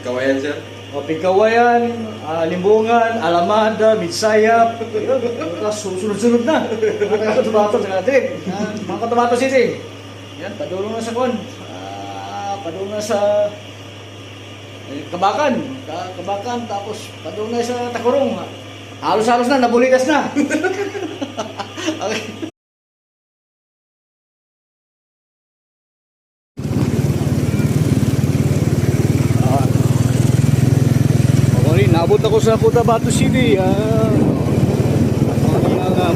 Pigkawayan, sir. O, Pigkawayan, Limbungan, Alamada, Midsayap. Sunod-sunod na. Mga Cotabato sa natin. Mga Cotabato City. Yan, padulong na sa Kwan. Padulong na sa Kabakan. Kabakan, tapos padulong na sa Takurong. Halos-halos na, nabulitas na. Okay. Naabot ako sa Cotabato City. Ang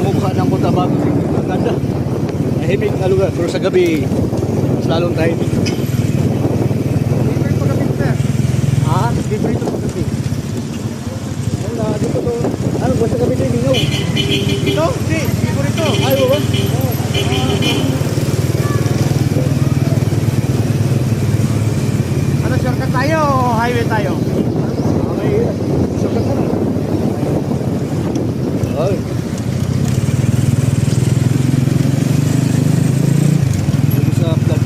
mukha ng Cotabato City. Ang ganda. Tahimik na lugar. Pero sa gabi, mas lalong tahimik. Libre pa kami, sir. Libre ito pagkabi. Wala, dito to. Ano, basta kami ito yung lingaw. Ito? Hindi. Libre ito. Ay, ba? Ano, shortcut tayo o highway tayo? Shortcut na. Ay. Dito sa flat.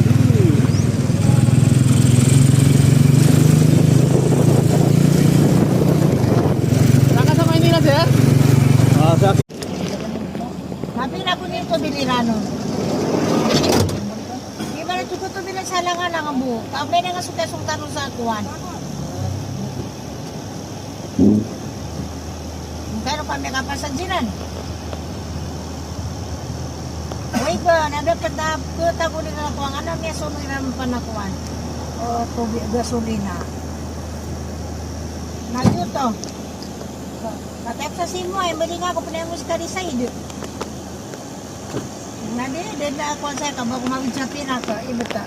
Saan ka sa Maynila, sir? Sa Sabi na po nito bilirano. Di ba na tuko to bilang salangan lang ang buhok. Kamay na nga suka-suka sa akuan. Pero pa may kapasanjinan. Uy ba, nadapat na ko din na ako ang ano, may sunod naman panakuan. O tubig, gasolina. Nagyuto. Katep sa simo ay mali nga ako pinayang sa side. Nadi, din na ako sa kabag kumawid sa pinaka, ibata.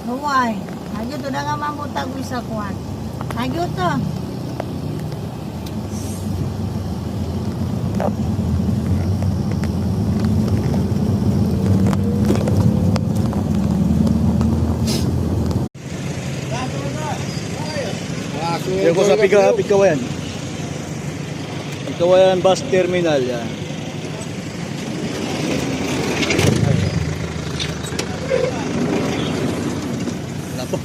Huway, nagyuto na nga mamutag sa kuwan. Nagyuto. Diyan ko sa Pigkawayan. Pigkawayan bus terminal yan. Wala po.